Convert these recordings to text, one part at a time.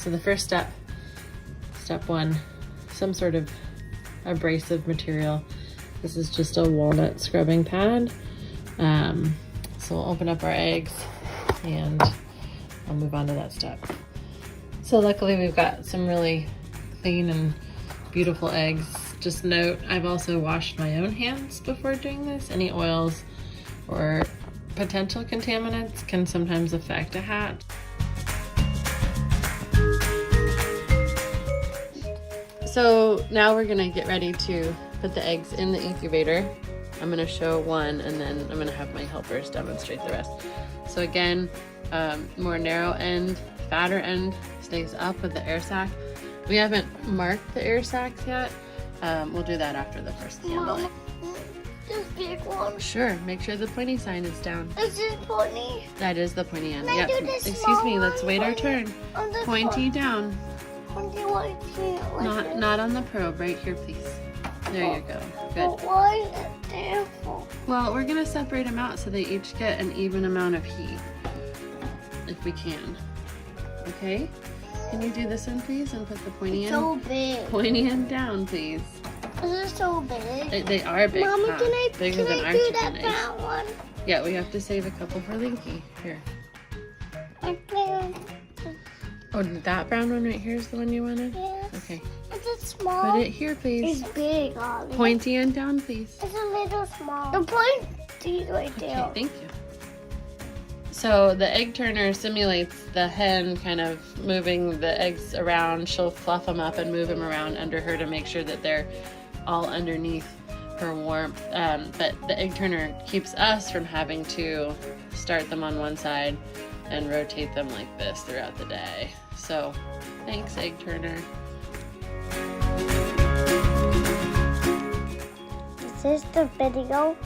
So the first step, step one, some sort of abrasive material. This is just a walnut scrubbing pad. So we'll open up our eggs and I'll move on to that step. So luckily we've got some really clean and beautiful eggs. Just note, I've also washed my own hands before doing this. Any oils or potential contaminants can sometimes affect a hatch. So now we're gonna get ready to put the eggs in the incubator. I'm gonna show one and then I'm gonna have my helpers demonstrate the rest. So again, more narrow end, fatter end stays up with the air sac. We haven't marked the air sacs yet. We'll do that after the first candle. Mama, this big one. Sure, make sure the pointy sign is down. Is this pointy? That is the pointy end. Can I Yep. do this Excuse me, small let's one? wait our turn. On this Pointy down. one? Pointy one, like this? Not on the probe, right here, please. There you go. But Good. why is it there for? Well, we're gonna separate them out so they each get an even amount of heat, if we can. Okay? Can you do this one, please, and put the pointy end? So big. Pointy end down, please. Is it so big? They are big. Mama, huh? can Bigger than I our do chicken that eggs. brown one? Yeah, we have to save a couple for Linky. Here. Okay. Oh, that brown one right here is the one you wanted? Yes. Okay. Is it small? Put it here, please. It's big, Ollie. Pointy end down, please. It's a little small. The pointy right there. Okay, thank you. So the egg turner simulates the hen kind of moving the eggs around. She'll fluff them up and move them around under her to make sure that they're all underneath her warmth. But the egg turner keeps us from having to start them on one side and rotate them like this throughout the day. So thanks, egg turner. Is this the video?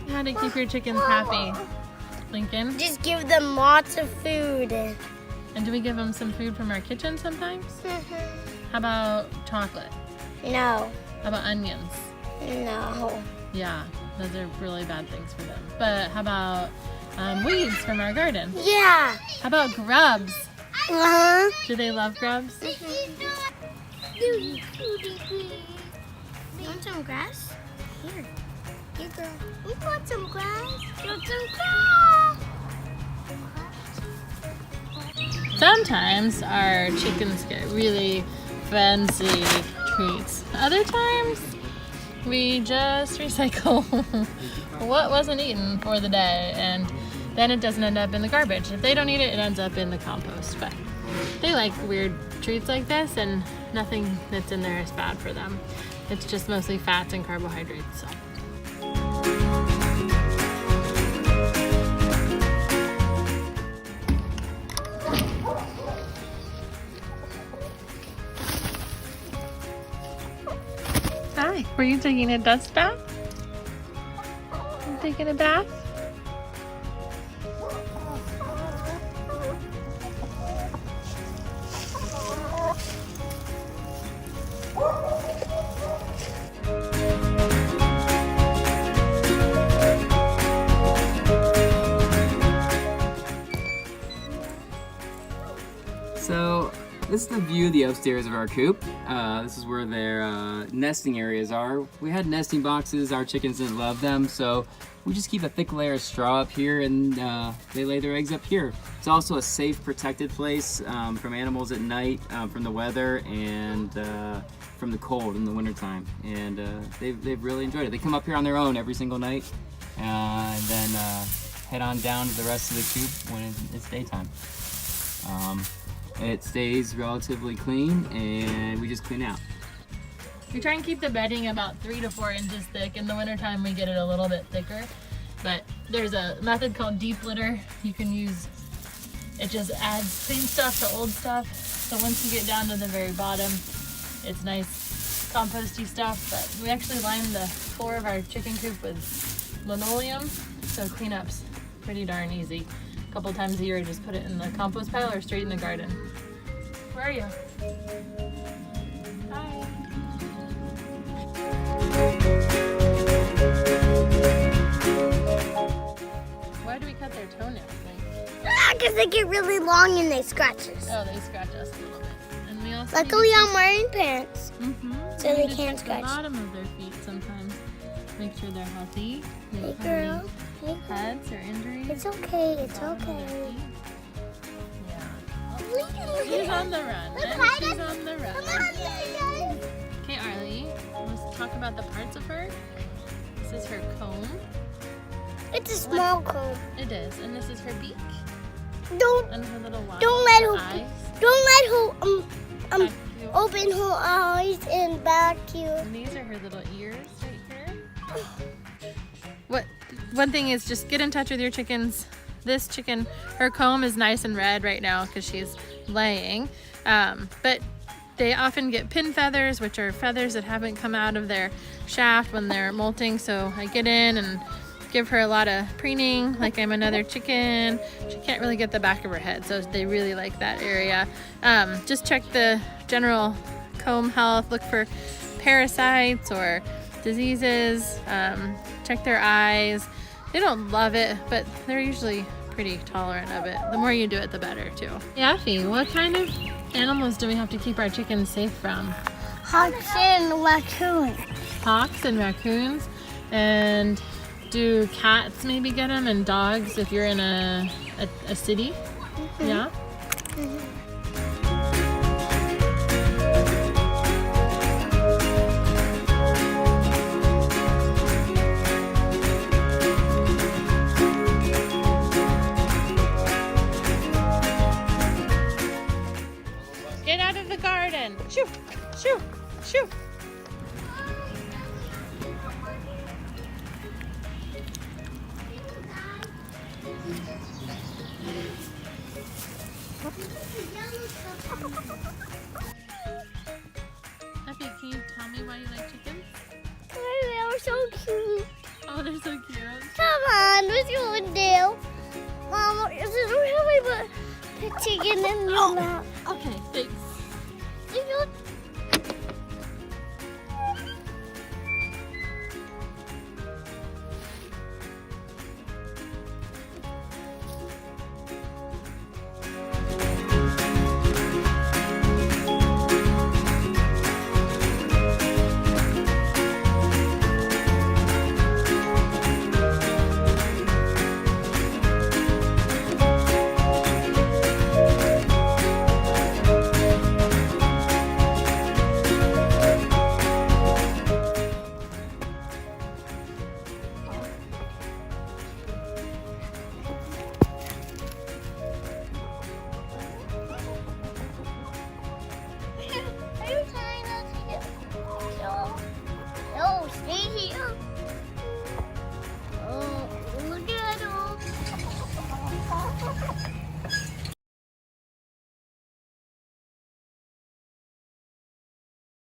How to keep your chickens happy, Lincoln? Just give them lots of food. And do we give them some food from our kitchen sometimes? How about chocolate? No. How about onions? No. Yeah, those are really bad things for them. But how about weeds from our garden? Yeah. How about grubs? Uh-huh. Do they love grubs? You want some grass? Here. Here, girl. We want some grass. You want some grass? Sometimes our chickens get really fancy treats. Other times, we just recycle what wasn't eaten for the day, and then it doesn't end up in the garbage. If they don't eat it, it ends up in the compost. But they like weird treats like this, and nothing that's in there is bad for them. It's just mostly fats and carbohydrates. So. Hi, were you taking a dust bath? You taking a bath? So this is the view of the upstairs of our coop. This is where their nesting areas are. We had nesting boxes, our chickens didn't love them, so we just keep a thick layer of straw up here and they lay their eggs up here. It's also a safe, protected place from animals at night, from the weather, and from the cold in the wintertime. And they've really enjoyed it. They come up here on their own every single night and then head on down to the rest of the coop when it's daytime. It stays relatively clean and we just clean out. We try and keep the bedding about 3 to 4 inches thick. In the wintertime, we get it a little bit thicker. But there's a method called deep litter you can use. It just adds clean stuff to old stuff. So once you get down to the very bottom, it's nice composty stuff, but we actually lined the floor of our chicken coop with linoleum, so cleanup's pretty darn easy. A couple times a year, just put it in the compost pile or straight in the garden. Where are you? Hi. Why do we cut their toenails? Because they get really long and they scratch us. Oh, they scratch us a little bit. And we also Luckily, I'm wearing pants, so they can't check scratch. the bottom of their feet sometimes. Make sure they're healthy. They Hey, don't have girl. any Hey, girl. cuts or injuries. It's okay. It's Bottom of their okay. feet. Yeah. Look at She's on the run. Look, And Ida. she's on the run. Come on, guys. Okay, Arlie, let's talk about the parts of her. This is her comb. It's a small comb. It is. And this is her beak. Don't And her little wide Don't let her- eyes. don't let her Back you. open her eyes and back you. And these are her little ears right here. One thing is just get in touch with your chickens. This chicken, her comb is nice and red right now because she's laying. But they often get pin feathers, which are feathers that haven't come out of their shaft when they're molting. So I get in and give her a lot of preening like I'm another chicken. She can't really get the back of her head, so they really like that area. Just check the general comb health, look for parasites or diseases, check their eyes. They don't love it, but they're usually pretty tolerant of it. The more you do it, the better too. Yaffy, what kind of animals do we have to keep our chickens safe from? Hawks and raccoons. Hawks and raccoons. And do cats maybe get them, and dogs if you're in a city? Yeah? Get out of the garden! Shoo! Shoo! Shoo! Effie, can you tell me why you like chickens? They're so cute. Oh, they're so cute. Come on, let's go and do. Mom, this is really put the chicken in your mouth. Okay, thanks. You know, are you trying not to get no, stay here. Oh, look at them.